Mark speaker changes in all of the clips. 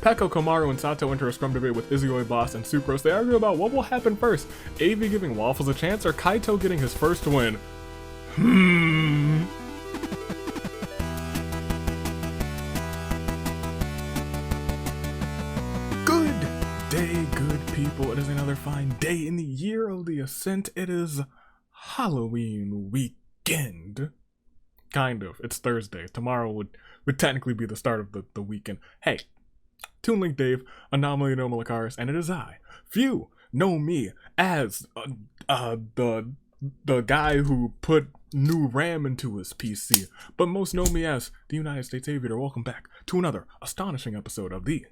Speaker 1: Peko, Komaru, and Sato enter a scrum debate with Izuyoi Boss and Sucrose. They argue about what will happen first, AV giving Waffles a chance or Kaito getting his first win. Good day, good people. It is another fine day in the year of the Ascent. It is Halloween weekend. Kind of. It's Thursday. Tomorrow would technically be the start of the weekend. Hey, Toon Link Dave, Anomaly No Malakaris, and it is I. Few know me as the guy who put new RAM into his PC, but most know me as the United States Aviator. Welcome back to another astonishing episode of the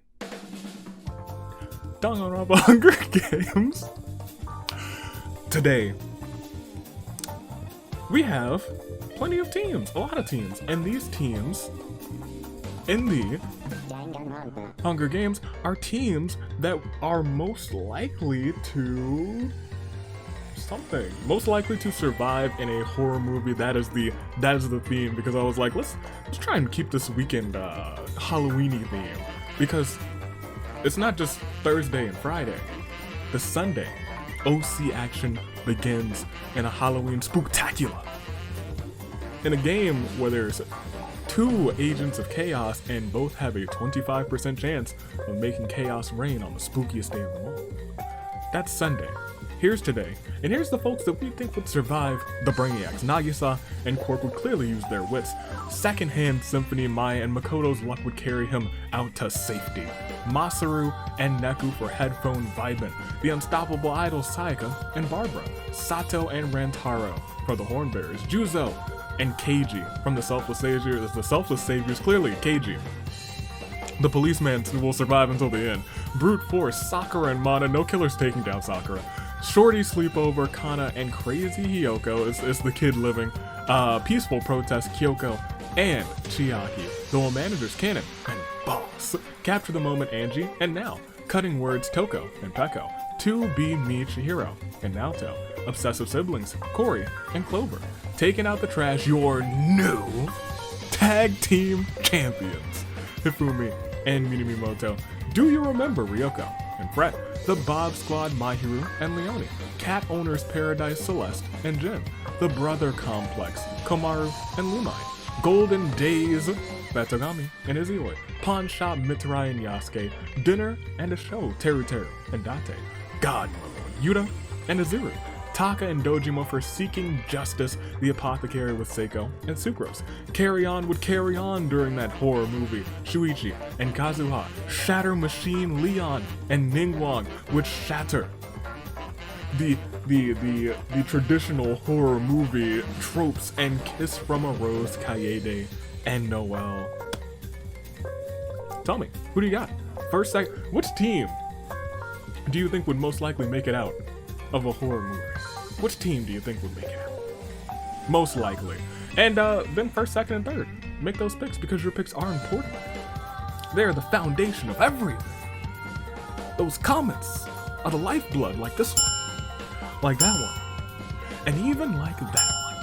Speaker 1: Danganronpa Hunger Games. Today, we have plenty of teams, a lot of teams, and these teams in the Hunger Games are teams that are most likely to survive in a horror movie. That is the theme, because I was like, let's try and keep this weekend Halloweeny theme, because it's not just Thursday and Friday. The Sunday OC action begins in a Halloween spooktacular. In a game where there's two agents of chaos and both have a 25% chance of making chaos reign on the spookiest day of them all. That's Sunday. Here's today, and here's the folks that we think would survive the Brainiacs. Nagisa and Quark would clearly use their wits. Secondhand Symphony, Maya, and Makoto's luck would carry him out to safety. Masaru and Neku for headphone vibin'. The unstoppable idols Sayaka and Barbara. Sato and Rantaro for the Hornbearers. Juzo and Keiji from the Selfless Saviors, clearly Keiji. The policeman will survive until the end. Brute Force, Sakura and Mana, no killers taking down Sakura. Shorty Sleepover, Kana, and Crazy Hiyoko is the kid living. Peaceful Protest, Kyoko, and Chiaki. Dual Managers, Cannon, and Boss. Capture the Moment, Angie, and Now. Cutting Words, Toko, and Peko. 2B Me, Chihiro, and Naoto. Obsessive Siblings, Cory, and Clover. Taking out the trash, your new tag team champions, Hifumi and Minamimoto. Do you remember Ryoko and Fred? The Bob Squad, Mahiru and Leone. Cat Owners Paradise, Celeste and Jin. The Brother Complex, Komaru and Lumine. Golden Days, Batogami and Izuyoi. Pawn Shop, Mitarai and Yasuke. Dinner and a Show, Teru and Date. God Mode, Yuta and Azuri. Taka and Dojima for Seeking Justice, the Apothecary with Seiko and Sucrose. Carry On would carry on during that horror movie. Shuichi and Kazuha. Shatter Machine, Leon and Ningguang would shatter the traditional horror movie tropes and Kiss from a Rose, Kaede and Noelle. Tell me, who do you got? Which team do you think would most likely make it out of a horror movie? Which team do you think would make it out? Most likely. And then first, second, and third. Make those picks, because your picks are important. They're the foundation of everything. Those comments are the lifeblood, like this one. Like that one. And even like that one.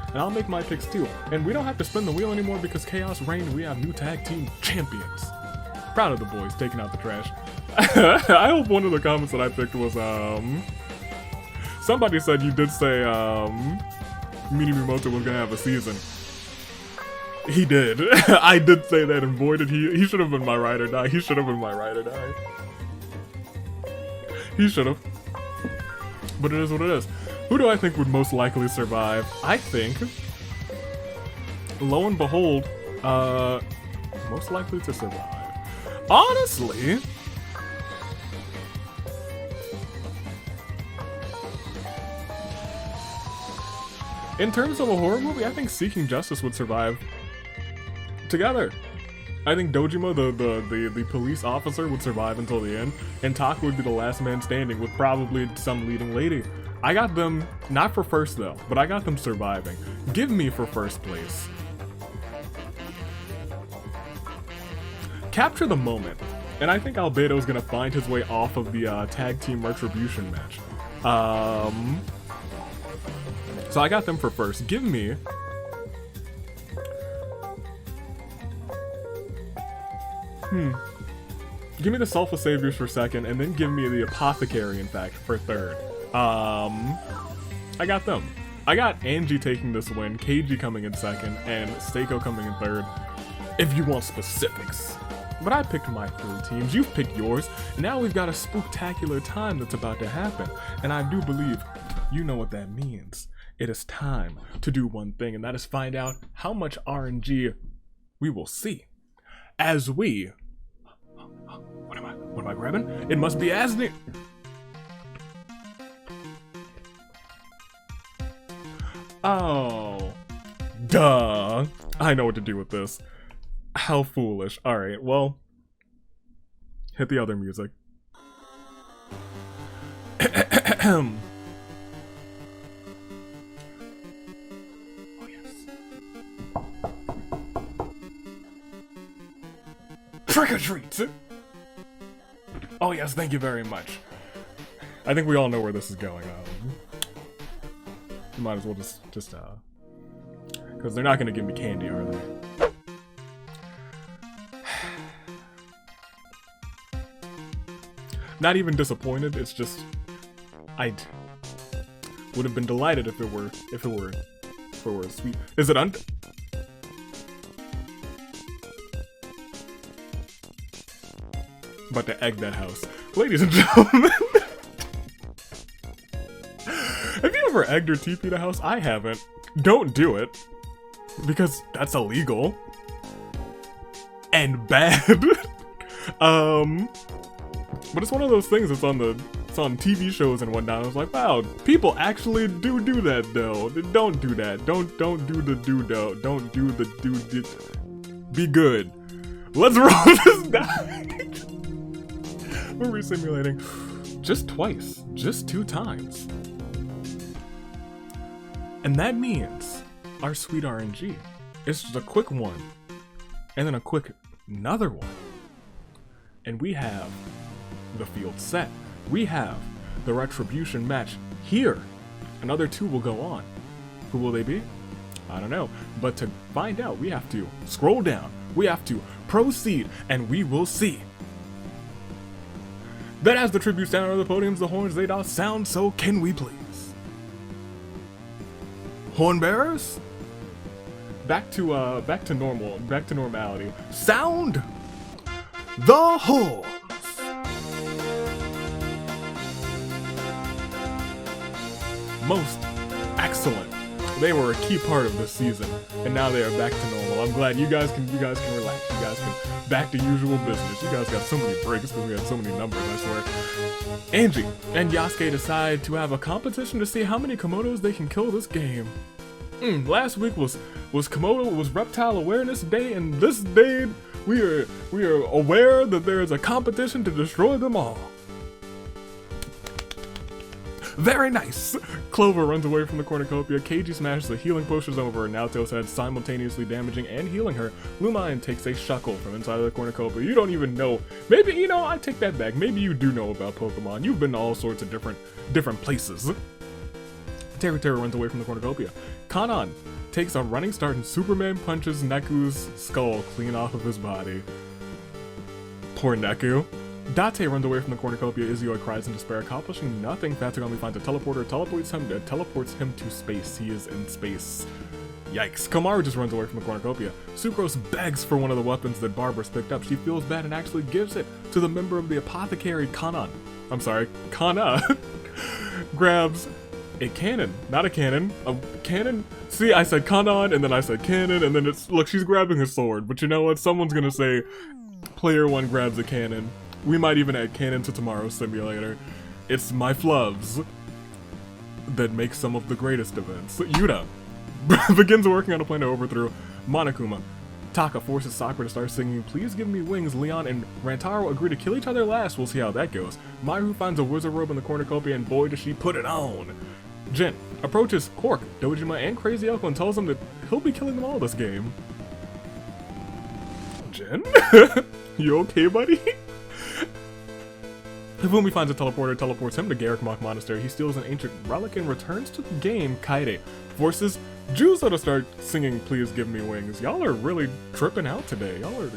Speaker 1: And I'll make my picks too. And we don't have to spin the wheel anymore, because Chaos reigned. We have new tag team champions. Proud of the boys taking out the trash. I hope one of the comments that I picked was, somebody said you did say, Minamimoto was gonna have a season. He did. I did say that, and boy did he should have been my ride or die. He should have been my ride or die. He should have. But it is what it is. Who do I think would most likely survive? I think, lo and behold, most likely to survive. Honestly, in terms of a horror movie, I think Seeking Justice would survive together. I think Dojima, the police officer, would survive until the end, and Taka would be the last man standing with probably some leading lady. I got them, not for first though, but I got them surviving. Give me for first place. Capture the Moment, and I think Albedo's gonna find his way off of the tag team retribution match. So I got them for first. Give me Give me the Sulfa Saviors for second, and then give me the Apothecary, in fact, for third. I got them. I got Angie taking this win, Keiji coming in second, and Seiko coming in third, if you want specifics. But I picked my 3 teams, you've picked yours, and now we've got a spooktacular time that's about to happen, and I do believe you know what that means. It is time to do one thing, and that is find out how much RNG we will see. As we... What am I grabbing? It must be Asni... Oh, duh. I know what to do with this. How foolish. Alright, well, hit the other music. Oh, yes. Trick or treat! Oh, yes, thank you very much. I think we all know where this is going. You might as well just because they're not gonna give me candy, are they? Not even disappointed. It's just I would have been delighted if it were sweet. Is it About to egg that house, ladies and gentlemen. Have you ever egged or TP'd a house? I haven't. Don't do it. Because that's illegal. And bad. But it's one of those things that's on TV shows and whatnot. I was like, wow, people actually do that though. Don't do that. Don't do the do-do. Don't do the do. Be good. Let's roll this die. We're resimulating just twice. Just 2 times. And that means our sweet RNG is just a quick one, and then a quick another one. And we have the field set. We have the retribution match here. Another 2 will go on. Who will they be? I don't know. But to find out, we have to scroll down. We have to proceed, and we will see. Then as the tributes down on the podiums, the horns they doth sound, so can we please? Horn bearers? Back to normality. Sound the horns. Most excellent. They were a key part of this season, and now they are back to normal. I'm glad you guys can relax. You guys can back to usual business. You guys got so many breaks because we had so many numbers, I swear. Angie and Yasuke decide to have a competition to see how many Komodos they can kill this game. Last week was Reptile Awareness Day, and this day we are aware that there is a competition to destroy them all. Very nice! Clover runs away from the cornucopia, Keiji smashes the healing potions over her Naoto's head, simultaneously damaging and healing her. Lumine takes a shuckle from inside of the cornucopia. You don't even know. Maybe, I take that back. Maybe you do know about Pokemon. You've been to all sorts of different places. Terry runs away from the cornucopia. Kanan takes a running start and Superman punches Neku's skull clean off of his body. Poor Neku. Date runs away from the cornucopia. Izio cries in despair, accomplishing nothing. Fatsugami finds a teleporter, teleports him to space. He is in space. Yikes. Komaru just runs away from the cornucopia. Sucrose begs for one of the weapons that Barbara's picked up. She feels bad and actually gives it to the member of the apothecary, Kana. Grabs a cannon. Not a cannon. A cannon? See, I said Kanan, and then I said cannon, and then look, she's grabbing a sword. But you know what? Someone's gonna say, player 1 grabs a cannon. We might even add cannon to tomorrow's simulator. It's my flubs that make some of the greatest events. Yuta begins working on a plan to overthrow Monokuma. Taka forces Sakura to start singing Please Give Me Wings. Leon and Rantaro agree to kill each other last. We'll see how that goes. Maru finds a wizard robe in the cornucopia, and boy does she put it on. Jin approaches Cork, Dojima, and Crazy Elko and tells them that he'll be killing them all this game. Jin? You okay, buddy? Hifumi finds a teleporter, teleports him to Garrick Monastery. He steals an ancient relic and returns to the game. Kaede forces Juzo to start singing Please Give Me Wings. Y'all are really tripping out today. Y'all are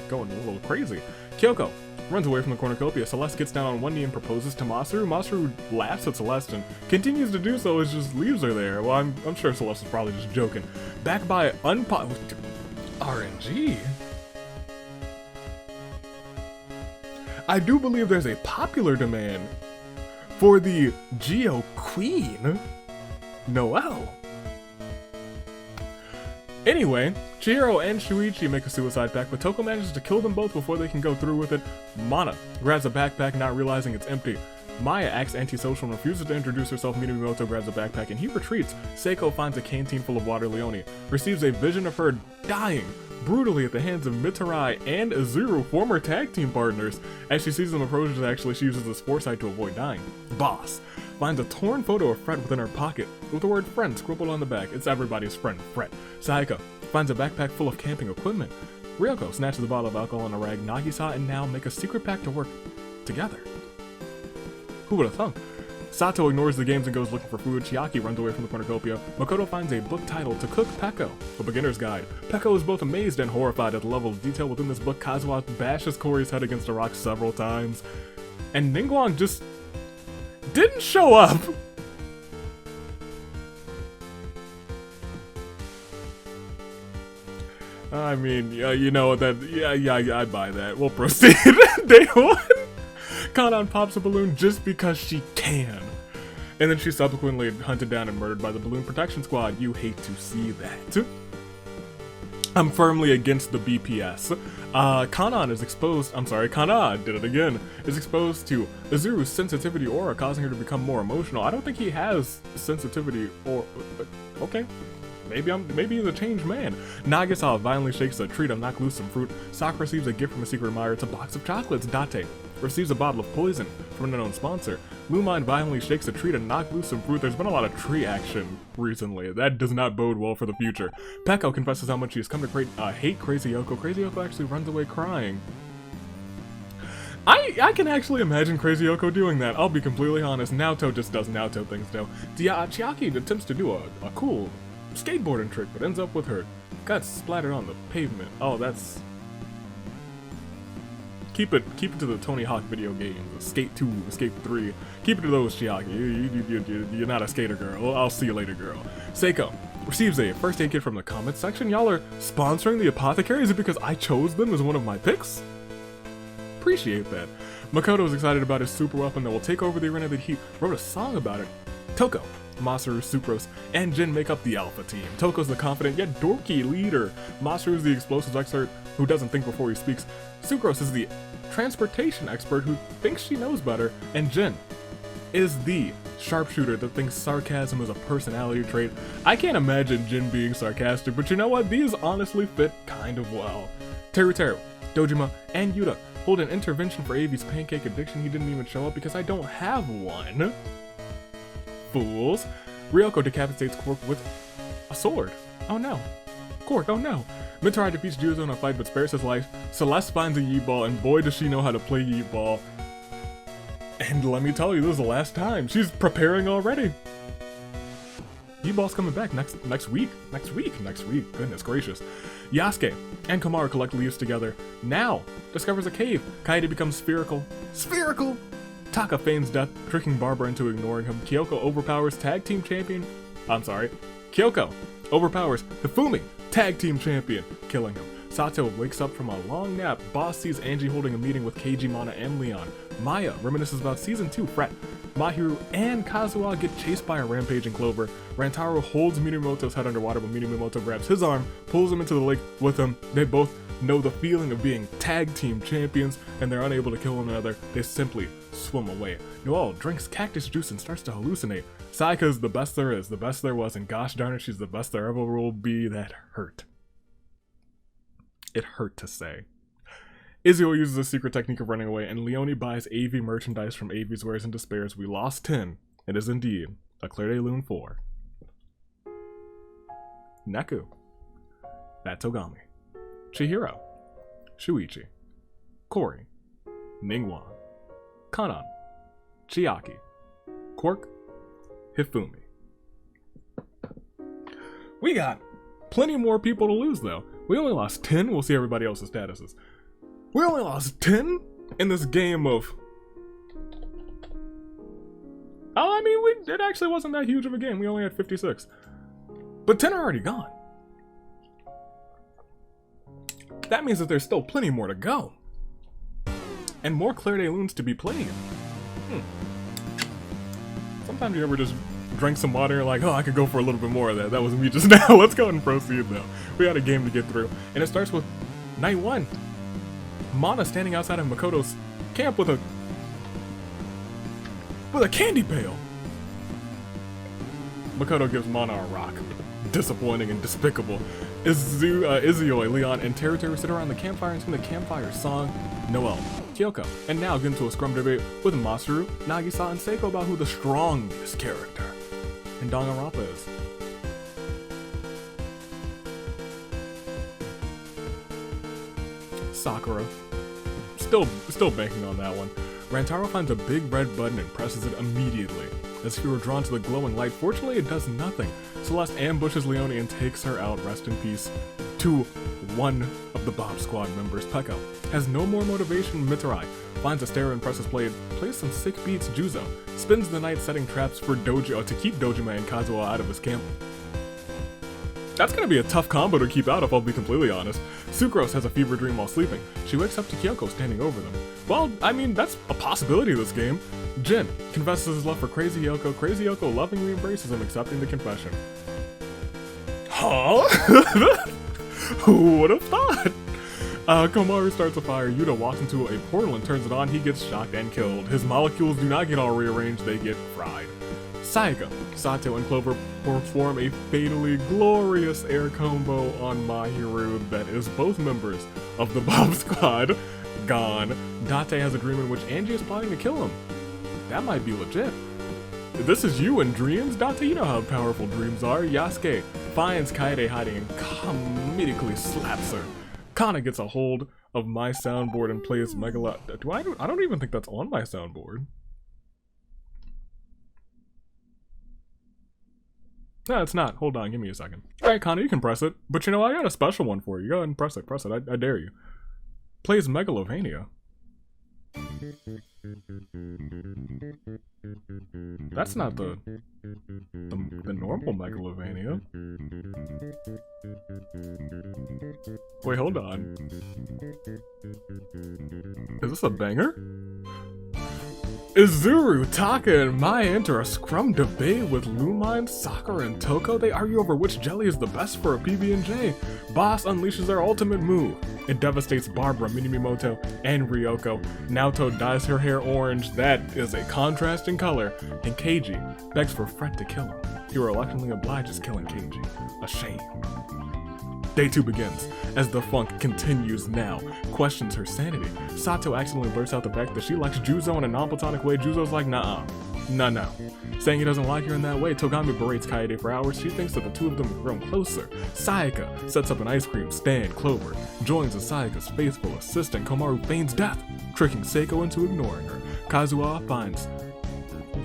Speaker 1: going a little crazy. Kyoko runs away from the cornucopia. Celeste gets down on one knee and proposes to Masaru. Masaru laughs at Celeste and continues to do so, as just leaves her there. Well, I'm sure Celeste is probably just joking. Backed by RNG. I do believe there's a popular demand for the Geo Queen, Noelle. Anyway, Chihiro and Shuichi make a suicide pact, but Toko manages to kill them both before they can go through with it. Mana grabs a backpack, not realizing it's empty. Maya acts antisocial and refuses to introduce herself. Minamoto grabs a backpack and he retreats. Seiko finds a canteen full of water. Leone receives a vision of her dying brutally at the hands of Mitarai and Azuru, former tag team partners. As she sees them approach, she uses this foresight to avoid dying. Boss finds a torn photo of Fret within her pocket with the word friend scribbled on the back. It's everybody's friend, Fret. Saiko finds a backpack full of camping equipment. Ryoko snatches a bottle of alcohol and a rag. Nagisa and Nao make a secret pact to work together. Who would have thunk? Sato ignores the games and goes looking for food. Chiaki runs away from the cornucopia. Makoto finds a book titled To Cook Peko, a beginner's guide. Peko is both amazed and horrified at the level of detail within this book. Kazuha bashes Corey's head against a rock several times. And Ningguang just didn't show up. I mean, yeah, you know that. Yeah, I buy that. We'll proceed. Day 1. Kanan pops a balloon just because she can. And then she's subsequently hunted down and murdered by the Balloon Protection Squad. You hate to see that. I'm firmly against the BPS. Kanan is exposed, Kanan did it again, is exposed to Azuru's sensitivity aura, causing her to become more emotional. I don't think he has sensitivity or, okay. Maybe he's a changed man. Nagisa violently shakes a tree to knock loose some fruit. Sokka receives a gift from a secret admirer. It's a box of chocolates. Date receives a bottle of poison from an unknown sponsor. Lumine violently shakes a tree to knock loose some fruit. There's been a lot of tree action recently. That does not bode well for the future. Peko confesses how much he has come to hate Crazy Yoko. Crazy Yoko actually runs away crying. I can actually imagine Crazy Yoko doing that. I'll be completely honest. Naoto just does Naoto things though. Chiaki attempts to do a cool skateboarding trick, but ends up with her guts splattered on the pavement. Oh, that's... Keep it to the Tony Hawk video games. Skate 2, Skate 3. Keep it to those, Chiaki. You're not a skater, girl. I'll see you later, girl. Seiko receives a first aid kit from the comments section. Y'all are sponsoring the Apothecary? Is it because I chose them as one of my picks? Appreciate that. Makoto is excited about his super weapon that will take over the arena, that he wrote a song about it. Toko, Masaru, Sucrose, and Jin make up the Alpha team. Toko's the confident yet dorky leader. Masaru is the explosives expert who doesn't think before he speaks. Sucrose is the transportation expert who thinks she knows better. And Jin is the sharpshooter that thinks sarcasm is a personality trait. I can't imagine Jin being sarcastic, but you know what? These honestly fit kind of well. Teruteru, Dojima, and Yuta hold an intervention for Avi's pancake addiction. He didn't even show up because I don't have one. Fools. Ryoko decapitates Quark with a sword. Oh no. Quark, oh no. Mitarai defeats Juzo in a fight but spares his life. Celeste finds a Yeet Ball, and boy does she know how to play Yeet Ball. And let me tell you, this is the last time. She's preparing already. Yeet Ball's coming back next week. Next week. Goodness gracious. Yasuke and Kamaru collect leaves together. Now discovers a cave. Kaede becomes spherical. Spherical! Taka feigns death, tricking Barbara into ignoring him. Kyoko overpowers Kyoko overpowers Hifumi, tag team champion, killing him. Sato wakes up from a long nap. Boss sees Angie holding a meeting with Keiji, Mana, and Leon. Maya reminisces about Season 2 Fret. Mahiru and Kazuha get chased by a rampaging Clover. Rantaro holds Minamoto's head underwater, but Minamoto grabs his arm, pulls him into the lake with him. They both know the feeling of being tag team champions, and they're unable to kill one another. They simply swim away. Noelle drinks cactus juice and starts to hallucinate. Saika's the best there is, the best there was, and gosh darn it, she's the best there ever will be. That hurt. It hurt to say. Izio uses a secret technique of running away, and Leone buys AV merchandise from AV's Wares and Despairs. We lost 10. It is indeed a Clear Day Loon 4. Neku, Fat Togami, Chihiro, Shuichi, Corey, Ningguang, Kanan, Chiaki, Quark, Hifumi. We got plenty more people to lose, though. We only lost 10. We'll see everybody else's statuses. We only lost 10 in this game of... Oh, I mean, it actually wasn't that huge of a game. We only had 56. But 10 are already gone. That means that there's still plenty more to go. And more Claire de Lunes to be played. Sometimes you ever just drink some water and you're like, oh, I could go for a little bit more of that. That was me just now. Let's go ahead and proceed, though. We got a game to get through. And it starts with night 1. Mana standing outside of Makoto's camp with a candy pail. Makoto gives Mana a rock. Disappointing and despicable. Izuyoi, Leon, and Teru sit around the campfire and sing the campfire song, Noel, Kyoko, and now get into a scrum debate with Masaru, Nagisa, and Seiko about who the strongest character in Danganronpa is. Sakura. Still banking on that one. Rantaro finds a big red button and presses it immediately. As if he were drawn to the glowing light, fortunately it does nothing. Celeste ambushes Leone and takes her out, rest in peace. To one of the Bob Squad members, Peko, has no more motivation. Mitarai finds a stair and presses play, plays some sick beats. Juzo spends the night setting traps for to keep Dojima and Kazuo out of his camp. That's gonna be a tough combo to keep out if I'll be completely honest. Sucrose has a fever dream while sleeping. She wakes up to Kyoko standing over them. Well, I mean, that's a possibility of this game. Jin confesses his love for Crazy Yoko. Crazy Yoko lovingly embraces him, accepting the confession. Huh? Who would have thought? Komaru starts a fire. Yuta walks into a portal and turns it on. He gets shocked and killed. His molecules do not get all rearranged, they get fried. Sayaka, Sato, and Clover perform a fatally glorious air combo on Mahiru that is both members of the Bob Squad gone. Date has a dream in which Angie is plotting to kill him. That might be legit. This is you in dreams? Date, you know how powerful dreams are. Yasuke finds Kaede hiding and comedically slaps her. Kana gets a hold of my soundboard and plays Megala. I don't even think that's on my soundboard. No, it's not. Hold on, give me a second. Alright, Kana, you can press it. But you know, I got a special one for you. Go ahead and press it. Press it. I dare you. Plays Megalovania. That's not the normal Megalovania. Wait, hold on. Is this a banger? Izuru, Taka, and Mai enter a scrum debate with Lumine, Sakura, and Toko. They argue over which jelly is the best for a PB&J. Boss unleashes their ultimate move. It devastates Barbara, Minamimoto, and Ryoko. Naoto dyes her hair orange. That is a contrasting color. And Keiji begs for Fred to kill him. He reluctantly obliges, killing Keiji. A shame. Day 2 begins, as the funk continues now, questions her sanity. Sato accidentally blurts out the fact that she likes Juzo in a non-platonic way. Juzo's like, nah. Saying he doesn't like her in that way, Togami berates Kaede for hours. She thinks that the two of them have grown closer. Sayaka sets up an ice cream stand. Clover joins as Sayaka's faithful assistant. Komaru feigns death, tricking Seiko into ignoring her. Kazuha finds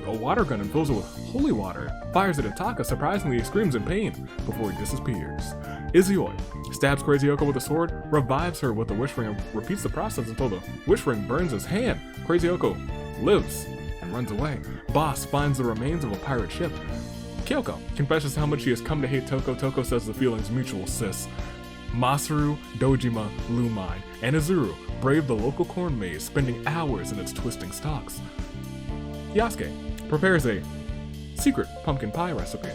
Speaker 1: a water gun and fills it with holy water. Fires it at Taka, surprisingly he screams in pain before he disappears. Izuyoi stabs Crazy Yoko with a sword, revives her with the wish ring, and repeats the process until the wish ring burns his hand. Crazy Yoko lives and runs away. Boss finds the remains of a pirate ship. Kyoko confesses how much she has come to hate Toko. Toko says the feeling's mutual, sis. Masaru, Dojima, Lumine, and Izuru brave the local corn maze, spending hours in its twisting stalks. Yasuke prepares a secret pumpkin pie recipe.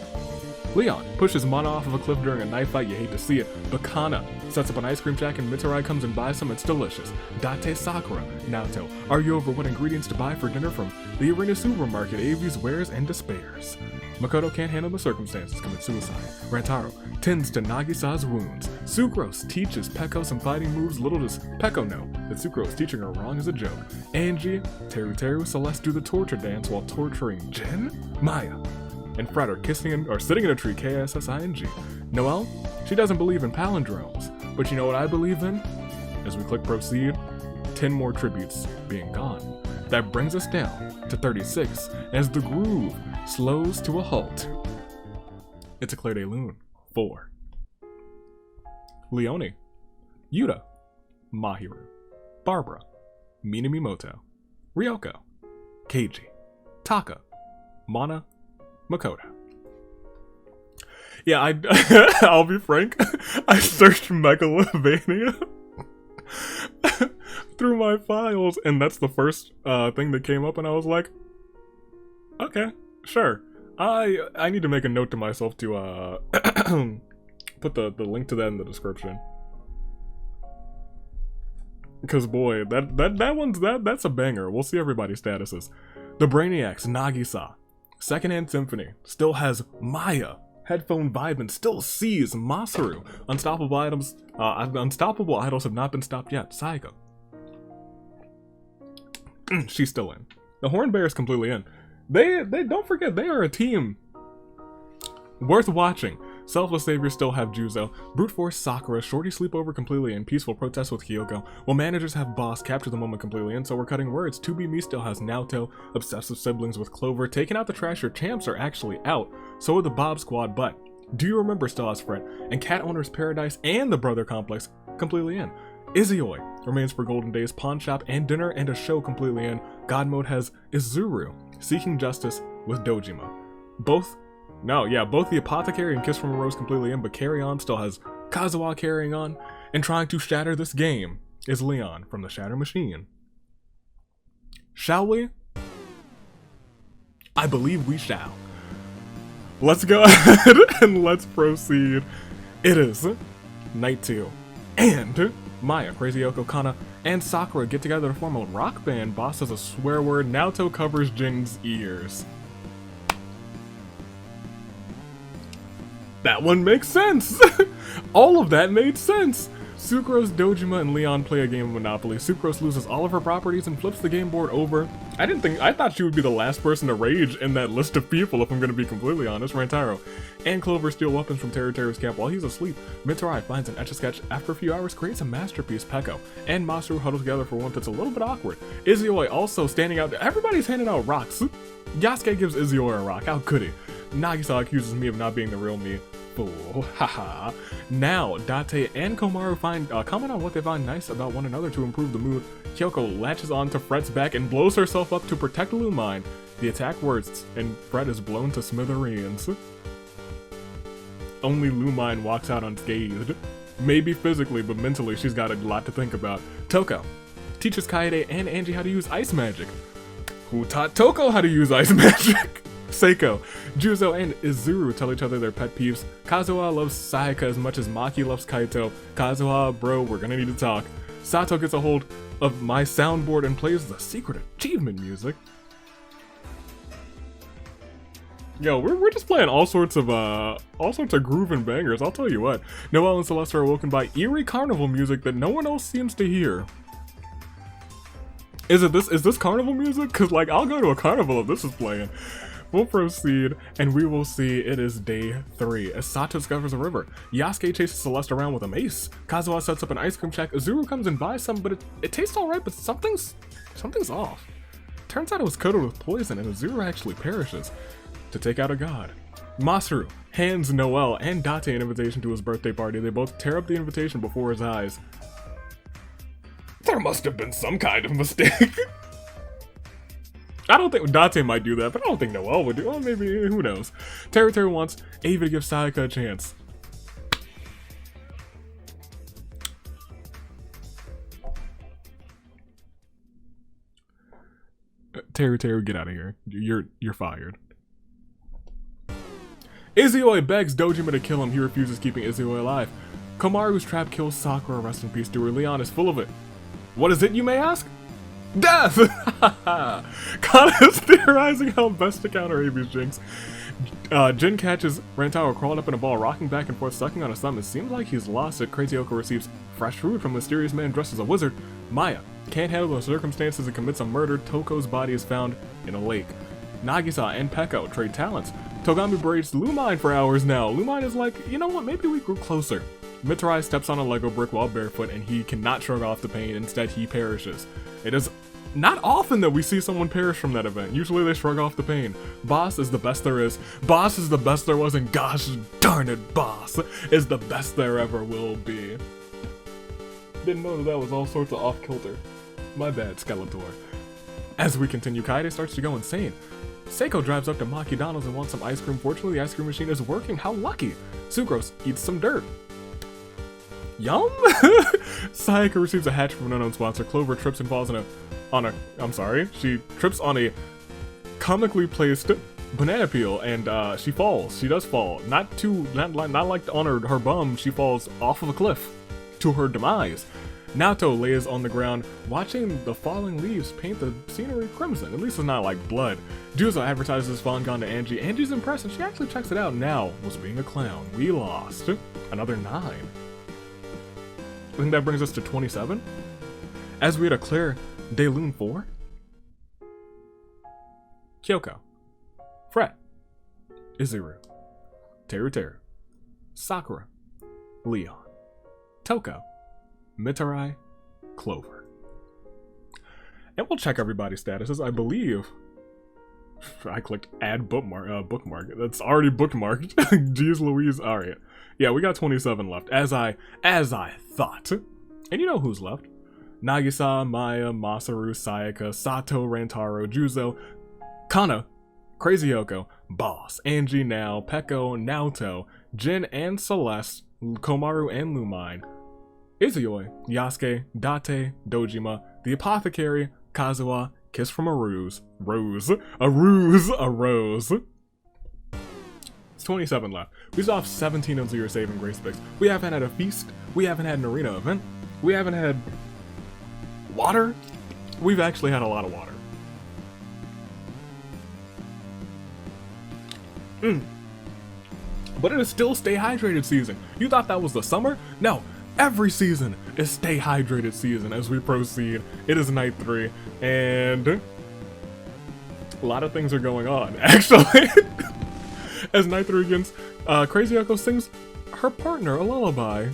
Speaker 1: Leon pushes Mana off of a cliff during a knife fight, you hate to see it. Bakana sets up an ice cream shack and Mitarai comes and buys some, it's delicious. Date, Sakura, Naoto argue over what ingredients to buy for dinner from the arena supermarket. Avi's wears and despairs. Makoto can't handle the circumstances, commits suicide. Rantaro tends to Nagisa's wounds. Sucrose teaches Peko some fighting moves. Little does Peko know that Sucrose teaching her wrong is a joke. Angie, Teru, Celeste do the torture dance while torturing Jin, Maya, and Fred are sitting in a tree, KSSING. Noelle, she doesn't believe in palindromes, but you know what I believe in? As we click proceed, 10 more tributes being gone. That brings us down to 36 as the groove slows to a halt. It's a Claire de Lune 4. Leone, Yuta, Mahiru, Barbara, Minamimoto, Ryoko, Keiji, Taka, Mana, Makoto. Yeah, I'll be frank, I searched Megalovania through my files, and that's the first thing that came up, and I was like, okay, sure. I need to make a note to myself to put the link to that in the description. Because boy, that's a banger. We'll see everybody's statuses. The Brainiacs, Nagisa. Secondhand Symphony still has Maya. Headphone Vibin still sees Masaru. Unstoppable idols have not been stopped yet. Saigo. She's still in. The Horn Bear is completely in. They don't forget, they are a team worth watching. Selfless Saviors still have Juzo, Brute Force Sakura, Shorty Sleepover completely in, Peaceful Protest with Kyoko, while Managers have Boss, Capture the Moment completely in, so we're cutting words. 2B Me still has Naoto, Obsessive Siblings with Clover, Taking Out the Trash, your champs are actually out, so are the Bob Squad, but Do You Remember still has Fred, and Cat Owner's Paradise and the Brother Complex completely in. Izioi remains for Golden Days, Pawn Shop and Dinner and a Show completely in. God Mode has Izuru, Seeking Justice with Dojima. Both the Apothecary and Kiss from a Rose completely in, but Carry On still has Kazuha carrying on, and trying to shatter this game is Leon from the Shatter Machine. Shall we? I believe we shall. Let's go ahead and let's proceed. It is Night 2, and Maya, Crazy Yoko, Kana, and Sakura get together to form a rock band. Boss says a swear word, Naoto covers Jin's ears. That one makes sense! All of that made sense! Sucrose, Dojima, and Leon play a game of Monopoly. Sucrose loses all of her properties and flips the game board over. I thought she would be the last person to rage in that list of people, if I'm gonna be completely honest. Rantaro and Clover steal weapons from Teru's camp while he's asleep. Mitsurai finds an Etch-a-Sketch. After a few hours, creates a masterpiece, Peko. And Masaru huddle together for one that's a little bit awkward. Izioi also standing out. Everybody's handing out rocks. Yasuke gives Izioi a rock. How could he? Nagisa accuses me of not being the real me. Fool. Haha. Now, Date and Komaru comment on what they find nice about one another to improve the mood. Kyoko latches on to Fred's back and blows herself up to protect Lumine. The attack works, and Fred is blown to smithereens. Only Lumine walks out unscathed. Maybe physically, but mentally she's got a lot to think about. Toko teaches Kaede and Angie how to use ice magic. Who taught Toko how to use ice magic? Seiko, Juzo, and Izuru tell each other their pet peeves. Kazuha loves Sayaka as much as Maki loves Kaito. Kazuha, bro, we're gonna need to talk. Sato gets a hold of my soundboard and plays the secret achievement music. Yo, we're just playing all sorts of groove and bangers, I'll tell you what. Noelle and Celeste are awoken by eerie carnival music that no one else seems to hear. Is this carnival music? Cause like, I'll go to a carnival if this is playing. We'll proceed, and we will see it is day 3, as Sato discovers a river. Yasuke chases Celeste around with a mace. Kazuha sets up an ice cream shack. Izuru comes and buys some, but it tastes alright, but something's off. Turns out it was coated with poison, and Izuru actually perishes to take out a god. Masaru hands Noelle and Date an invitation to his birthday party. They both tear up the invitation before his eyes. There must have been some kind of mistake. I don't think Date might do that, but I don't think Noelle would do. Well, maybe, who knows. Teru wants Ava to give Sayaka a chance. Teru, get out of here. You're fired. Izioi begs Dojima to kill him. He refuses, keeping Izioi alive. Komaru's trap kills Sakura. Rest in peace to her. Leon is full of it. What is it, you may ask? Death! Kana is theorizing how best to counter Avi's jinx. Jin catches Rantaro crawled up in a ball, rocking back and forth, sucking on his thumb. It seems like he's lost it. Crazy Yoko receives fresh food from a mysterious man dressed as a wizard. Maya can't handle the circumstances and commits a murder. Toko's body is found in a lake. Nagisa and Peko trade talents. Togami braids Lumine for hours now. Lumine is like, you know what, maybe we grew closer. Mitarai steps on a Lego brick while barefoot and he cannot shrug off the pain, instead he perishes. It is not often that we see someone perish from that event. Usually they shrug off the pain. Boss is the best there is. Boss is the best there was, and gosh darn it, Boss is the best there ever will be. Didn't know that was all sorts of off-kilter. My bad, Skeletor. As we continue, Kaede starts to go insane. Seiko drives up to McDonald's and wants some ice cream. Fortunately, the ice cream machine is working. How lucky! Sucrose eats some dirt. Yum! Sayaka receives a hatch from an unknown sponsor. Clover trips and falls she trips on a comically placed banana peel and she falls. She does fall. Not like on her bum, she falls off of a cliff to her demise. Naoto lays on the ground, watching the falling leaves paint the scenery crimson. At least it's not like blood. Juzo advertises Fangon to Angie. Angie's impressed and she actually checks it out. Now was being a clown. We lost. Another 9. I think that brings us to 27. As we declare De Lune 4. Kyoko. Fret. Izuru. Teru. Sakura. Leon. Toko. Mitarai, Clover. And we'll check everybody's statuses. I believe I clicked add bookmark. That's already bookmarked. Jeez Louise. Alright. Yeah, we got 27 left. As I thought. And you know who's left. Nagisa, Maya, Masaru, Sayaka, Sato, Rantaro, Juzo, Kana, Crazy Yoko, Boss, Angie now, Peko, Naoto, Jin and Celeste, Komaru and Lumine, Izuyoi, Yasuke, Date, Dojima, the Apothecary, Kazuha, Kiss from a Rose. A rose. It's 27 left. We still have 17 of your saving grace picks. We haven't had a feast. We haven't had an arena event. We haven't had water. We've actually had a lot of water. But it is still stay hydrated season. You thought that was the summer? No. Every season is stay hydrated season as we proceed. It is night 3, and a lot of things are going on, actually. As night 3 begins, Crazy Yoko sings her partner a lullaby.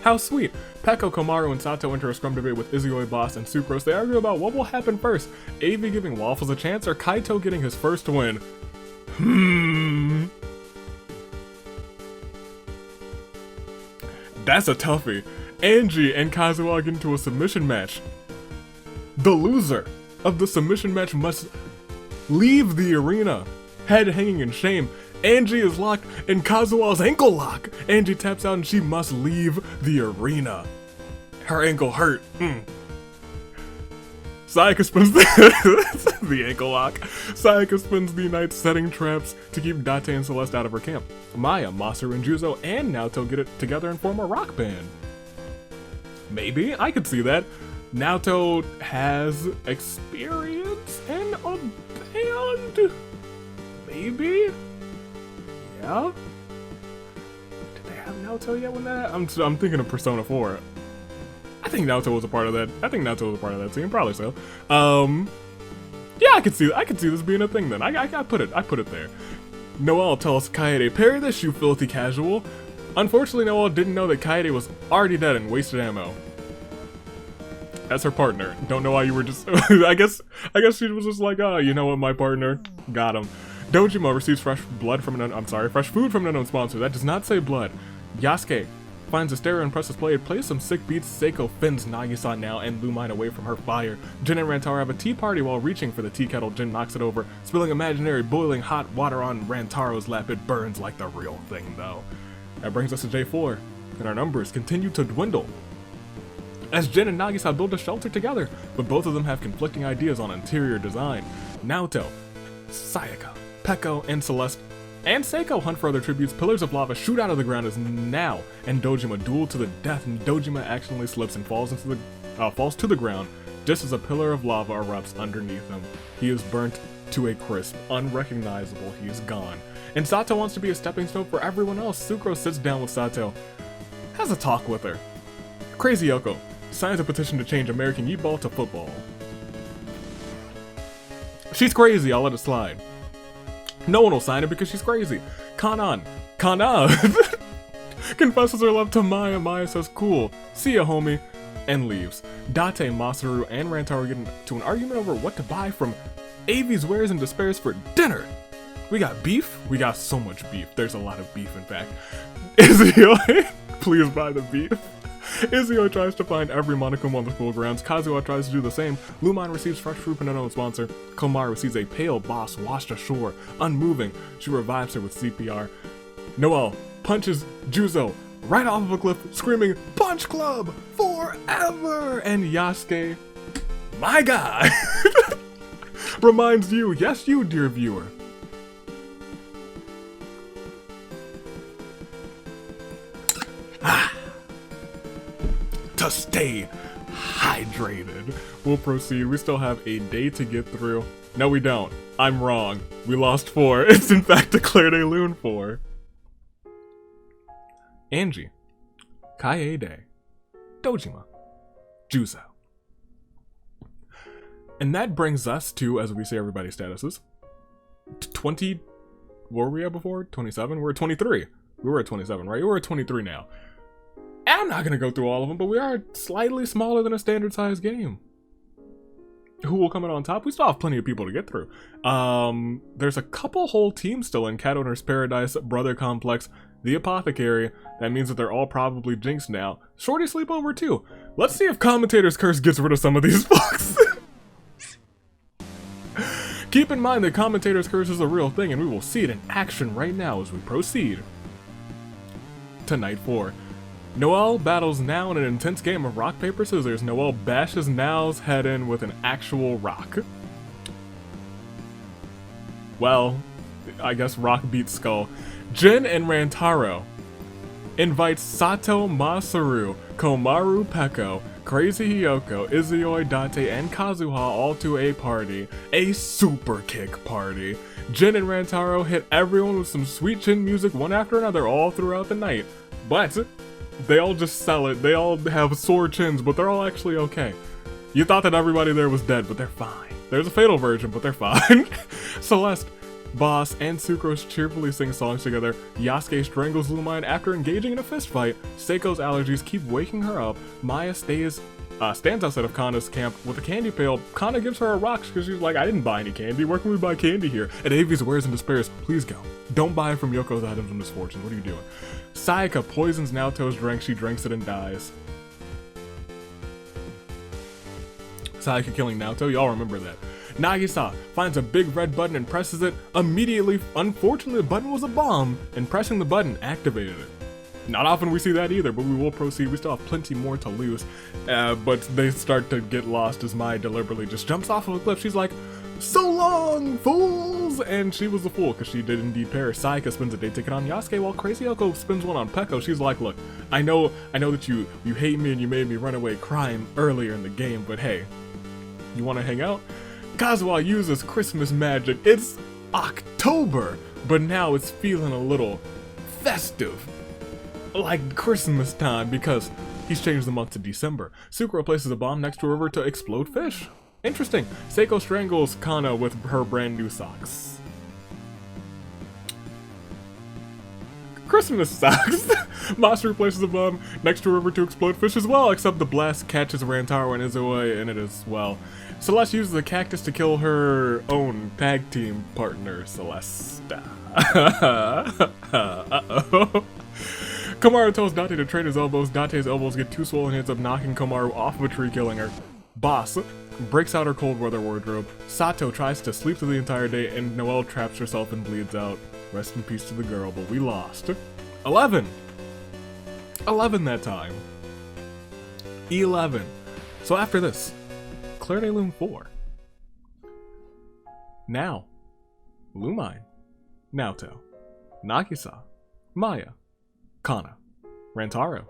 Speaker 1: How sweet. Peko, Komaru, and Sato enter a scrum debate with Izuyoi, Boss, and Sucrose. They argue about what will happen first, Avi giving Waffles a chance or Kaito getting his first win. That's a toughie. Angie and Kazuha get into a submission match. The loser of the submission match must leave the arena, head hanging in shame. Angie is locked in Kazuha's ankle lock. Angie taps out and she must leave the arena. Her ankle hurt. Sayaka spends the ankle lock. Sayaka spends the night setting traps to keep Date and Celeste out of her camp. Maya, Masaru, and Juzo and Naoto get it together and form a rock band. Maybe, I could see that. Naoto has experience in a band? Maybe? Yeah? Did they have Naoto yet when that? I'm thinking of Persona 4. I think Naoto was a part of that. I think Naoto was a part of that team, probably so. Yeah, I could see this being a thing then. I put it there. Noelle tells Kaede, "Parry this, you filthy casual." Unfortunately, Noelle didn't know that Kaede was already dead and wasted ammo. As her partner. Don't know why you were just I guess she was just like, oh, you know what, my partner. Got him. Dojima receives fresh food from an unknown sponsor. That does not say blood. Yasuke finds a stereo and presses play. It plays some sick beats. Seiko fins Nagisa now and Lumine away from her fire. Jin and Rantaro have a tea party while reaching for the tea kettle. Jin knocks it over, spilling imaginary boiling hot water on Rantaro's lap. It burns like the real thing though. That brings us to J4, and our numbers continue to dwindle. As Jin and Nagisa build a shelter together, but both of them have conflicting ideas on interior design. Naoto, Sayaka, Peko, and Celeste and Seiko hunt for other tributes. Pillars of lava shoot out of the ground as Nao and Dojima duel to the death, and Dojima accidentally slips and falls to the ground just as a pillar of lava erupts underneath him. He is burnt to a crisp, unrecognizable. He is gone. And Sato wants to be a stepping stone for everyone else. Sucrose sits down with Sato, has a talk with her. Crazy Yoko signs a petition to change American Yeetball to football. She's crazy, I'll let it slide. No one will sign it because she's crazy. Kanan Kana confesses her love to Maya. Maya says, cool, see ya, homie, and leaves. Date, Masaru, and Rantaro get into an argument over what to buy from Avi's Wares and Despairs for dinner. We got beef? We got so much beef. There's a lot of beef, in fact. Izio, please buy the beef. Izio tries to find every Monokuma on the school grounds. Kazuha tries to do the same. Lumine receives fresh fruit from an unknown sponsor. Komaru sees a pale boss washed ashore, unmoving. She revives her with CPR. Noelle punches Juzo right off of a cliff, screaming, "Punch Club forever!" And Yasuke, my guy, reminds you, yes you, dear viewer, to stay hydrated. We'll proceed. We still have a day to get through. No, we don't. I'm wrong. We lost 4. It's in fact declared a Loon 4. Angie, Kaede, Dojima, Juzo. And that brings us to, as we say everybody's statuses, 20, what were we at before? 27? We're at 23. We were at 27, right? We're at 23 now. And I'm not going to go through all of them, but we are slightly smaller than a standard size game. Who will come in on top? We still have plenty of people to get through. There's a couple whole teams still in. Cat Owner's Paradise, Brother Complex, The Apothecary. That means that they're all probably jinxed now. Shorty Sleepover too. Let's see if Commentator's Curse gets rid of some of these folks. Keep in mind that Commentator's Curse is a real thing, and we will see it in action right now as we proceed to Night 4. Noelle battles Now in an intense game of rock, paper, scissors. Noelle bashes Now's head in with an actual rock. Well, I guess rock beats skull. Jin and Rantaro invites Sato, Masaru, Komaru, Peko, Crazy Hiyoko, Izuyoi, Date, and Kazuha all to a party. A super kick party. Jin and Rantaro hit everyone with some sweet chin music one after another all throughout the night. But they all just sell it. They all have sore chins, but they're all actually okay. You thought that everybody there was dead, but they're fine. There's a fatal version, but they're fine. Celeste, Boss, and Sucrose cheerfully sing songs together. Yasuke strangles Lumine after engaging in a fistfight. Seiko's allergies keep waking her up. Maya stands outside of Kana's camp with a candy pail. Kana gives her a rock because she's like, I didn't buy any candy. Where can we buy candy here? At Avi's Wares and Despairs, please go. Don't buy from Yoko's Items of Misfortune. What are you doing? Sayaka poisons Naoto's drink. She drinks it and dies. Sayaka killing Naoto, y'all remember that. Nagisa finds a big red button and presses it. Immediately, unfortunately, the button was a bomb, and pressing the button activated it. Not often we see that either, but we will proceed. We still have plenty more to lose. But they start to get lost as Maya deliberately just jumps off of a cliff. She's like, so long, fools! And she was a fool, because she did indeed perish. Sayaka spends a day ticket on Yasuke, while Crazy Yoko spends one on Peko. She's like, look, I know that you hate me and you made me run away crying earlier in the game, but hey, you want to hang out? Kazuha uses Christmas magic. It's October, but now it's feeling a little festive, like Christmas time, because he's changed the month to December. Sukuro places a bomb next to a river to explode fish. Interesting. Seiko strangles Kana with her brand new socks. Christmas socks. Masaru places a bomb next to a river to explode fish as well, except the blast catches Rantaro and Izue in it as well. Celeste uses a cactus to kill her own tag team partner, Celeste. Uh-oh. Komaru tells Date to trade his elbows. Date's elbows get too swollen and ends up knocking Komaru off of a tree, killing her. Boss breaks out her cold weather wardrobe. Sato tries to sleep through the entire day, and Noelle traps herself and bleeds out. Rest in peace to the girl, but we lost. 11 that time. 11. So after this, Claire de Lune 4. Now, Lumine, Naoto, Nagisa, Maya, Kana, Rantaro,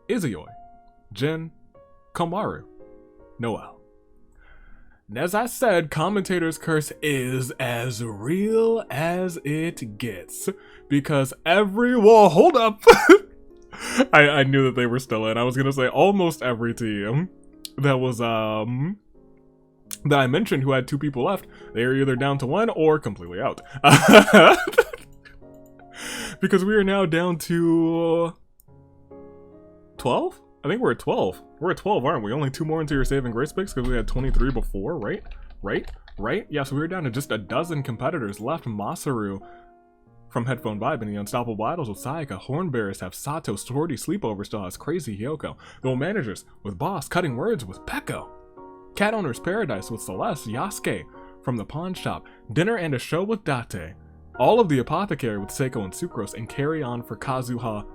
Speaker 1: Izuyoi, Jin, Komaru, Noelle. And as I said, Commentator's Curse is as real as it gets. Because well, hold up! I knew that they were still in. I was gonna say almost every team that was, that I mentioned who had 2 people left, they are either down to 1 or completely out. because we are now down to 12? I think we're at 12. We're at 12, aren't we? Only 2 more into your saving grace picks because we had 23 before, right? Right? Yeah, so we're down to just a dozen competitors left. Masaru from Headphone Vibe and the Unstoppable Idols with Sayaka. Hornbearers have Sato. Sorority Sleepover still has Crazy Hyoko. The Managers with Boss. Cutting Words with Pekko. Cat Owner's Paradise with Celeste. Yasuke from the Pawn Shop. Dinner and a Show with Date. All of the Apothecary with Seiko and Sucrose. And Carry On for Kazuha.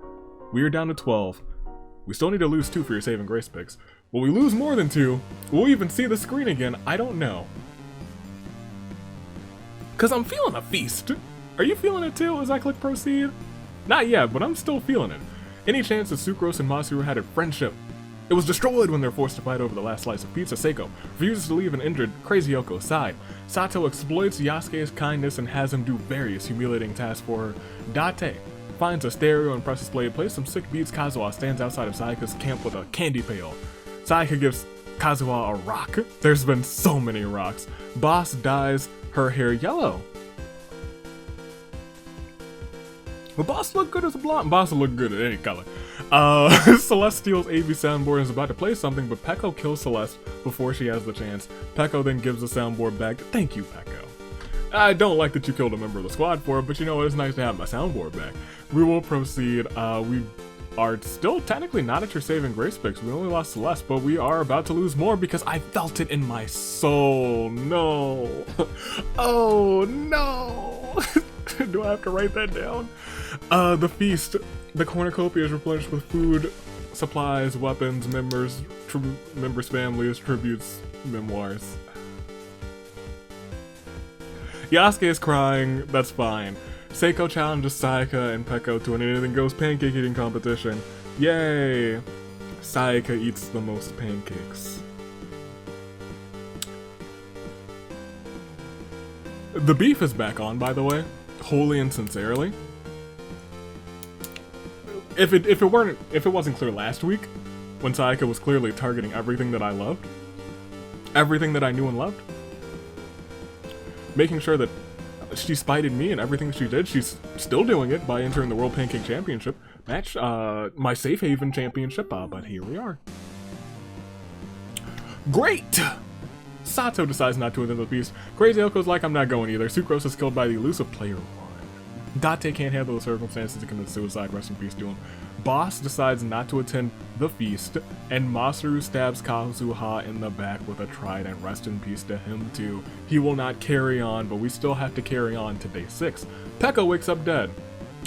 Speaker 1: We are down to 12. We still need to lose 2 for your saving grace picks. Will we lose more than 2? Will we even see the screen again? I don't know. Cause I'm feeling a feast. Are you feeling it too as I click proceed? Not yet, but I'm still feeling it. Any chance that Sucrose and Masaru had a friendship? It was destroyed when they're forced to fight over the last slice of pizza. Seiko refuses to leave an injured Crazy Yoko's side. Sato exploits Yasuke's kindness and has him do various humiliating tasks for her. Date finds a stereo and presses play, plays some sick beats. Kazuha stands outside of Sayaka's camp with a candy pail. Sayaka gives Kazuha a rock. There's been so many rocks. Boss dyes her hair yellow. Will Boss look good as a blonde? Boss will look good at any color. Celeste steals AV soundboard and is about to play something, but Pekko kills Celeste before she has the chance. Pekko then gives the soundboard back. Thank you, Pekko. I don't like that you killed a member of the squad for it, but you know what? It's nice to have my soundboard back. We will proceed. We are still technically not at your saving grace picks. We only lost Celeste, but we are about to lose more because I felt it in my soul. No. Oh, no. Do I have to write that down? The feast. The cornucopia is replenished with food, supplies, weapons, members' families, tributes, memoirs. Yasuke is crying. That's fine. Seiko challenges Sayaka and Pekko to an anything goes pancake eating competition. Yay! Sayaka eats the most pancakes. The beef is back on, by the way. Wholly and sincerely. If it wasn't clear last week, when Sayaka was clearly targeting everything that I loved, everything that I knew and loved, making sure that she spited me and everything she did, she's still doing it by entering the World Pancake Championship match, my Safe Haven Championship, but here we are. Great! Sato decides not to attend the feast. Crazy Yoko's like, I'm not going either. Sucrose is killed by the elusive player one. Date can't handle the circumstances and commits suicide. Rest in peace to him. Boss decides not to attend the feast, and Masaru stabs Kazuha in the back with a trident. Rest in peace to him too. He will not carry on, but we still have to carry on to day 6. Pekko wakes up dead.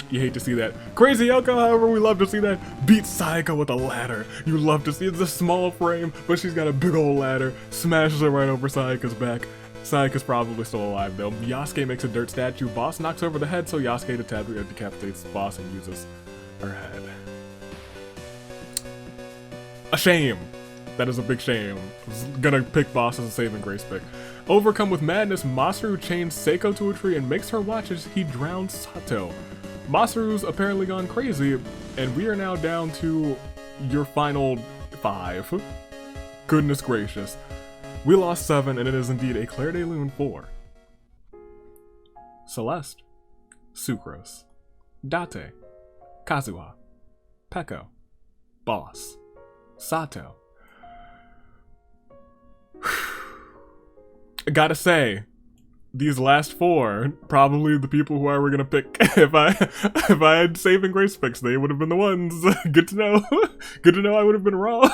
Speaker 1: You hate to see that. Crazy Yoko, however, we love to see that. Beats Sayaka with a ladder. You love to see it. It's a small frame, but she's got a big old ladder. Smashes it right over Sayaka's back. Sayaka's probably still alive though. Yasuke makes a dirt statue. Boss knocks over the head, so Yasuke decapitates the boss and uses her head. A shame. That is a big shame. I was gonna pick Boss as a saving grace pick. Overcome with madness, Masaru chains Seiko to a tree and makes her watch as he drowns Sato. Masaru's apparently gone crazy, and we are now down to your final 5. Goodness gracious. We lost 7, and it is indeed a Claire de Lune 4. Celeste, Sucrose, Date, Kazuha, Pekko, Boss, Sato. I gotta say, these last 4, probably the people who I were gonna pick. If I had saving grace picks, they would have been the ones. Good to know. Good to know I would have been wrong.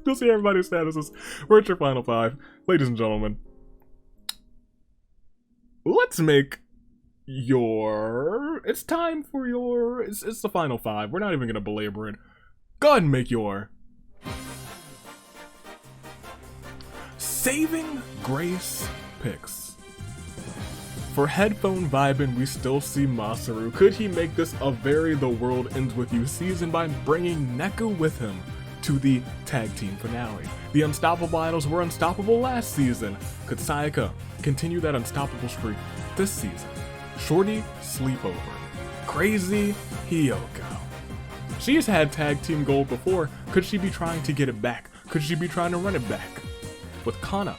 Speaker 1: You'll see everybody's statuses. We're at your final 5. Ladies and gentlemen, let's make your... It's time for your... It's the final 5. We're not even going to belabor it. Go ahead and make your... Saving Grace picks. For Headphone Vibin', we still see Masaru. Could he make this a very The World Ends With You season by bringing Neku with him to the tag team finale? The Unstoppable Idols were unstoppable last season. Could Sayaka continue that unstoppable streak this season? Shorty Sleepover. Crazy Hyoko. She's had tag team gold before. Could she be trying to get it back? Could she be trying to run it back? With Kana,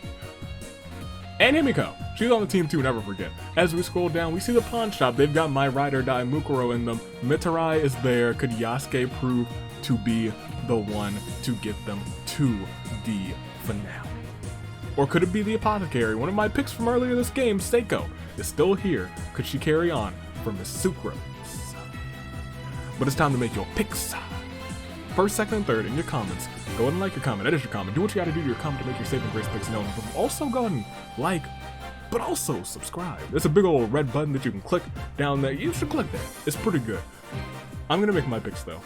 Speaker 1: And Himiko, she's on the team too, never forget. As we scroll down, we see the pawn shop. They've got My Ride or Die Mukuro in them. Mitarai is there. Could Yasuke prove to be the one to get them to the finale? Or could it be the Apothecary? One of my picks from earlier this game, Seiko, is still here. Could she carry on for Miss Sucrose? But it's time to make your picks. First, second, and third in your comments. Go ahead and like your comment, edit your comment, do what you gotta do to your comment to make your saving grace picks known. But also go ahead and like, but also subscribe. There's a big old red button that you can click down there. You should click that. It's pretty good. I'm gonna make my picks though,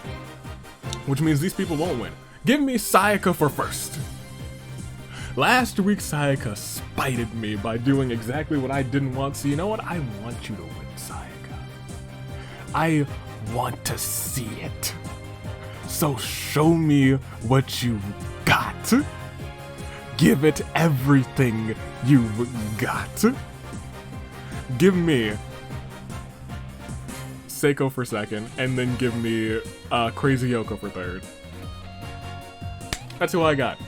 Speaker 1: which means these people won't win. Give me Sayaka for first. Last week, Sayaka spited me by doing exactly what I didn't want, so you know what? I want you to win, Sayaka. I want to see it. So show me what you got. Give it everything you've got. Give me Seiko for second, and then give me Crazy Yoko for third. That's who I got.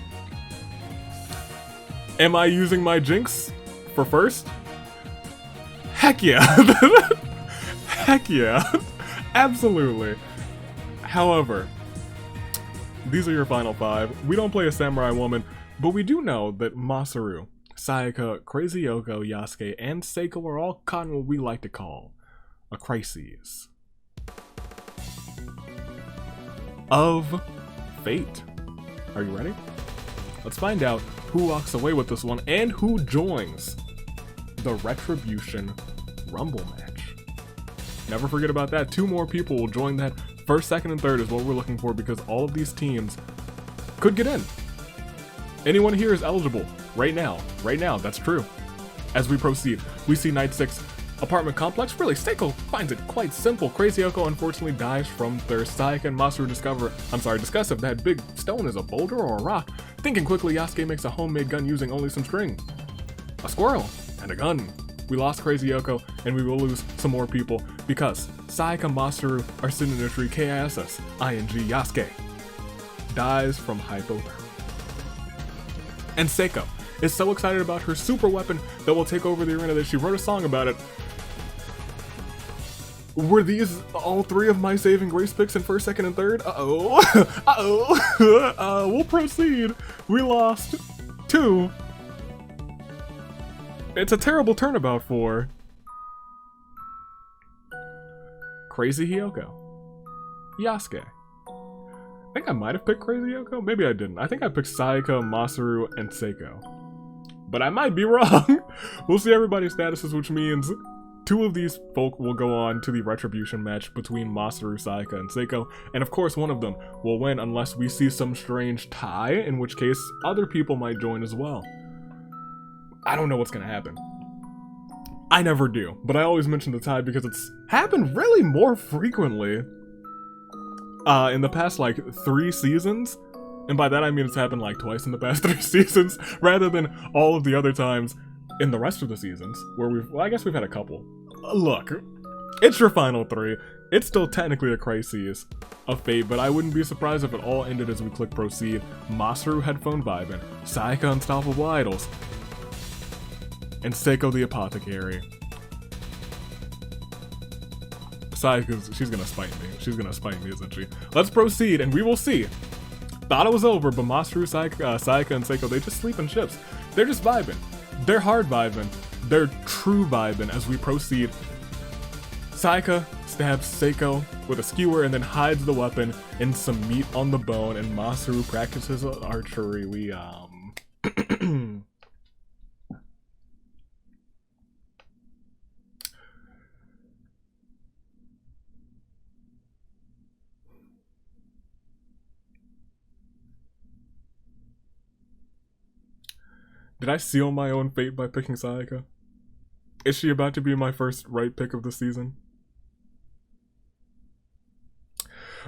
Speaker 1: Am I using my jinx for first? Heck yeah. Heck yeah. Absolutely. However, these are your final five. We don't play a samurai woman, but we do know that Masaru, Sayaka, Crazy Yoko, Yasuke, and Seiko are all caught in what we like to call a crisis of fate. Are you ready? Let's find out who walks away with this one and who joins the Retribution Rumble match. Never forget about that. 2 more people will join that. First, second, and third is what we're looking for because all of these teams could get in. Anyone here is eligible right now. Right now, that's true. As we proceed, we see Night 6 apartment complex. Really, Seiko finds it quite simple. Crazy Yoko unfortunately dies from thirst. Sayaka and Masaru discuss if that big stone is a boulder or a rock. Thinking quickly, Yasuke makes a homemade gun using only some string, a squirrel, and a gun. We lost Crazy Yoko, and we will lose some more people because Sayaka and Masaru are sitting in a tree. KISS, ING, Yasuke dies from hypothermia. And Seiko is so excited about her super weapon that will take over the arena that she wrote a song about it. Were these all 3 of my saving grace picks in first, second, and third? Uh-oh. Uh-oh. We'll proceed. We lost 2. It's a terrible turnabout for Crazy Hyoko. Yasuke. I think I might have picked Crazy Yoko. Maybe I didn't. I think I picked Sayaka, Masaru, and Seiko. But I might be wrong. We'll see everybody's statuses, which means 2 of these folk will go on to the Retribution match between Masaru, Sayaka, and Seiko. And of course, one of them will win unless we see some strange tie, in which case other people might join as well. I don't know what's gonna happen. I never do, but I always mention the tie because it's happened really more frequently in the past like 3 seasons. And by that I mean it's happened like twice in the past 3 seasons, rather than all of the other times in the rest of the seasons, where I guess we've had a couple. Look, it's your final 3. It's still technically a crisis of fate, but I wouldn't be surprised if it all ended as we click proceed. Masaru headphone vibing, Sayaka unstoppable idols, and Seiko the Apothecary. Sayaka's, she's gonna spite me. She's gonna spite me, isn't she? Let's proceed, and we will see. Thought it was over, but Masaru, Sayaka, and Seiko, they just sleep in ships. They're just vibing. They're hard vibing. They're true vibing as we proceed. Sayaka stabs Seiko with a skewer and then hides the weapon in some meat on the bone, and Masaru practices archery. Did I seal my own fate by picking Sayaka? Is she about to be my first right pick of the season?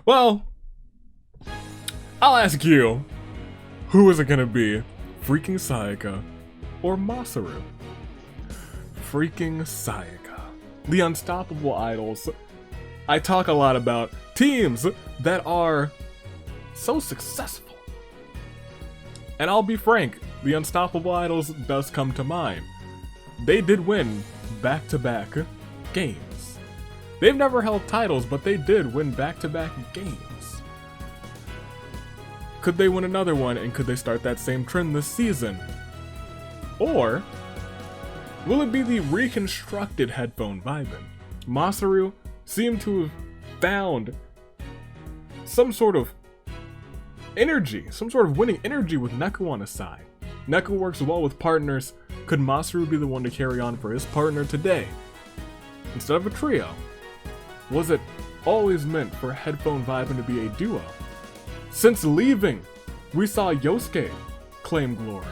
Speaker 1: Well, I'll ask you, who is it gonna be? Freaking Sayaka or Masaru? Freaking Sayaka. The unstoppable idols. I talk a lot about teams that are so successful. And I'll be frank, the unstoppable idols does come to mind. they did win back-to-back games. They've never held titles, but they did win back-to-back games. Could they win another one, and could they start that same trend this season? Or will it be the reconstructed headphone vibin'? Masaru seemed to have found some sort of energy, some sort of winning energy with Neku on his side. Neku works well with partners. Could Masaru be the one to carry on for his partner today? Instead of a trio, was it always meant for headphone vibin' to be a duo? Since leaving, we saw Yosuke claim glory.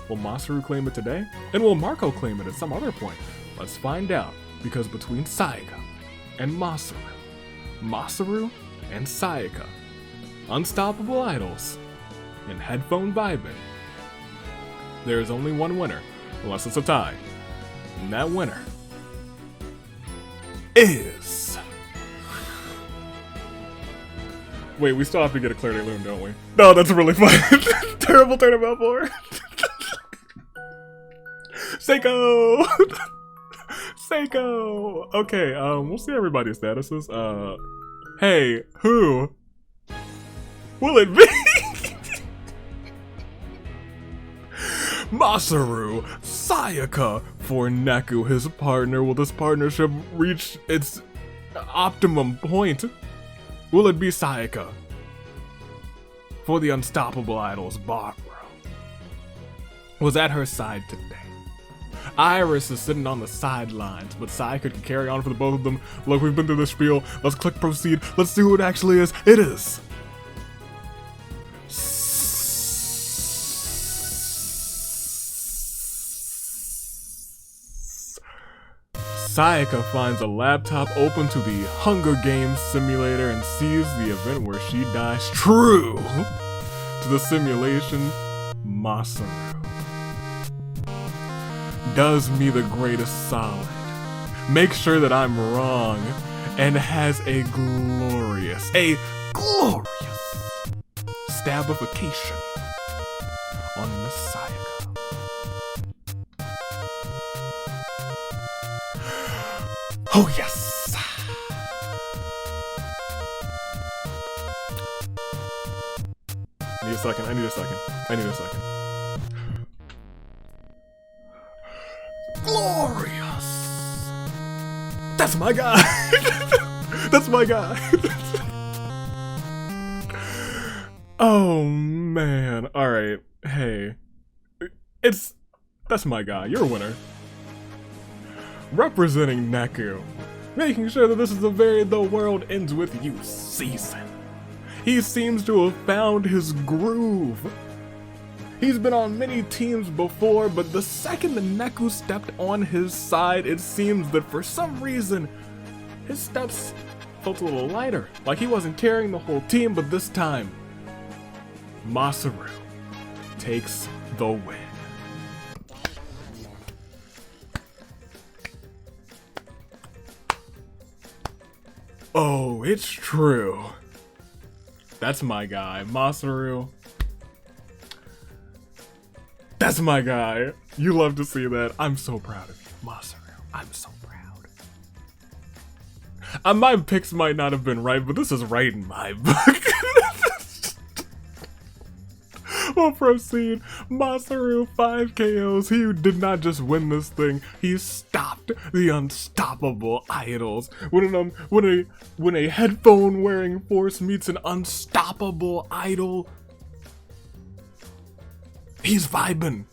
Speaker 1: Will Masaru claim it today? And will Marco claim it at some other point? Let's find out, because between Sayaka and Masaru and Sayaka, unstoppable idols, and headphone vibin', there is only one winner, unless it's a tie. And that winner is... Wait, we still have to get a Claire de Lune, don't we? No, that's really fun. Terrible turnabout for Seiko! Seiko! Okay, we'll see everybody's statuses. Hey, who will it be? Masaru, Sayaka for Neku, his partner. Will this partnership reach its optimum point? Will it be Sayaka for the unstoppable idols, Barbara? Was at her side today. Iris is sitting on the sidelines, but Sayaka can carry on for the both of them. Look, we've been through the spiel. Let's click proceed. Let's see who it actually is. It is Sayaka finds a laptop open to the Hunger Games simulator and sees the event where she dies true to the simulation. Masaru does me the greatest solid, makes sure that I'm wrong, and has a glorious stabification on Miss Sayaka. Oh yes! I need a second. Glorious! That's my guy! That's my guy! Oh man, alright, hey. That's my guy, you're a winner. Representing Neku, making sure that this is the world ends with you season. He seems to have found his groove. He's been on many teams before, but the second the Neku stepped on his side, it seems that for some reason, his steps felt a little lighter. Like he wasn't carrying the whole team, but this time, Masaru takes the win. Oh, it's true. That's my guy, Masaru. That's my guy. You love to see that. I'm so proud of you, Masaru. I'm so proud. My picks might not have been right, but this is right in my book. We'll proceed. Masaru 5 KOs. He did not just win this thing. He stopped the unstoppable idols. When a headphone wearing force meets an unstoppable idol, he's vibing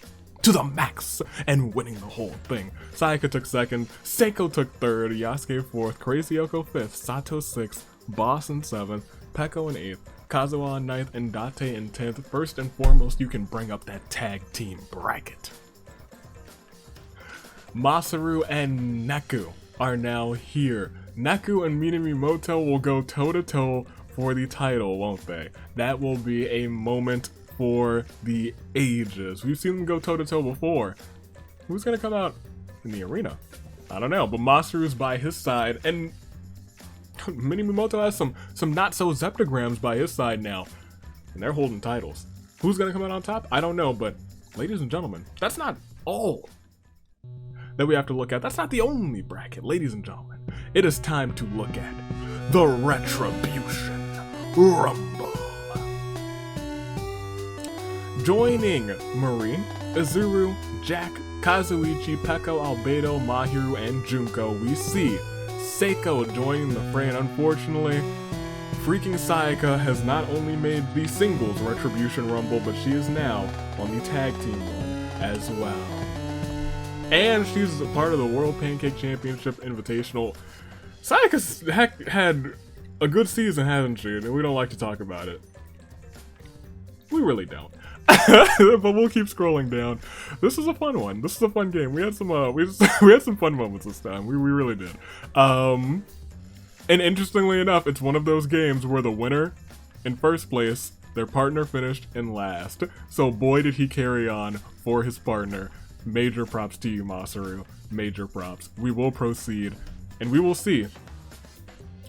Speaker 1: to the max and winning the whole thing. Sayaka took second, Seiko took third, Yasuke fourth, Crazy Yoko fifth, Sato sixth, Boss in seventh, Peko in eighth, Kazuha in ninth, and Date in 10th. First and foremost, you can bring up that tag team bracket. Masaru and Neku are now here. Neku and Minamimoto will go toe-to-toe for the title, won't they? That will be a moment for the ages. We've seen them go toe-to-toe before. Who's gonna come out in the arena? I don't know, but Masaru's by his side, and Minamimoto has some not-so-zeptograms by his side now, and they're holding titles. Who's gonna come out on top? I don't know, but ladies and gentlemen, that's not all that we have to look at. That's not the only bracket, ladies and gentlemen. It is time to look at the Retribution Rumble. Joining Marine, Izuru, Jack, Kazuichi, Peko, Albedo, Mahiru, and Junko, we see Seiko joining the fray, and unfortunately, freaking Sayaka has not only made the singles Retribution Rumble, but she is now on the tag team one as well. And she's a part of the World Pancake Championship Invitational. Sayaka's had a good season, hasn't she? And we don't like to talk about it. We really don't. But we'll keep scrolling down. This is a fun one. This is a fun game. We had some we had some fun moments this time. We really did. And interestingly enough, it's one of those games where the winner in first place, their partner finished in last. So boy did he carry on for his partner. Major props to you, Masaru. Major props. We will proceed and we will see.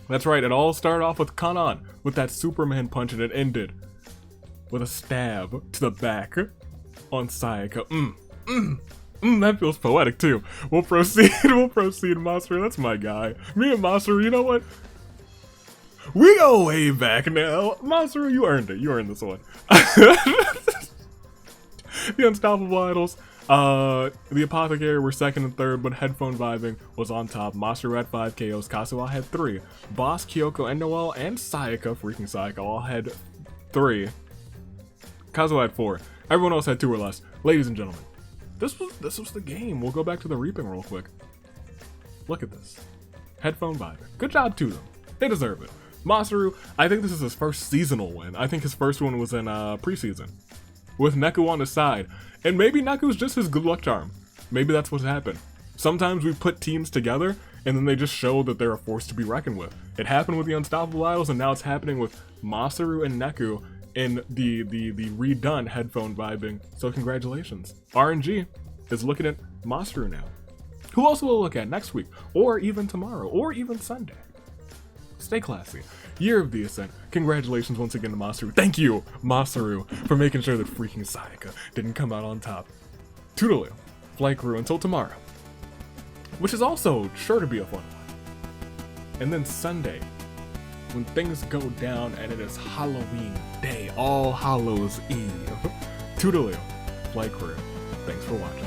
Speaker 1: That's right, it all started off with Kanan with that Superman punch, and it ended with a stab to the back on Sayaka. That feels poetic too. We'll proceed, Masaru. That's my guy. Me and Masaru, you know what? We go way back now. Masaru, you earned it. You earned this one. The Unstoppable Idols. The Apothecary were second and third, but Headphone Vibing was on top. Masaru had 5 KOs. Kasuwa had 3. Boss, Kyoko, and Noelle, and Sayaka, freaking Sayaka, all had 3. Kazuo had 4. Everyone else had 2 or less. Ladies and gentlemen, this was the game. We'll go back to the reaping real quick. Look at this. Headphone Vibing. Good job to them. They deserve it. Masaru, I think this is his first seasonal win. I think his first one was in preseason. With Neku on his side. And maybe Neku's just his good luck charm. Maybe that's what's happened. Sometimes we put teams together and then they just show that they're a force to be reckoned with. It happened with the Unstoppable Idols, and now it's happening with Masaru and Neku in the redone Headphone Vibing. So congratulations. RNG is looking at Masaru now. Who else will look at next week, or even tomorrow, or even Sunday? Stay classy. Year of the Ascent. Congratulations once again to Masaru. Thank you, Masaru, for making sure that freaking Sayaka didn't come out on top. Toodaloo. Flight Crew until tomorrow, which is also sure to be a fun one. And then Sunday, when things go down and it is Halloween Day, All Hallows Eve. Toodaloo. Flight Crew. Thanks for watching.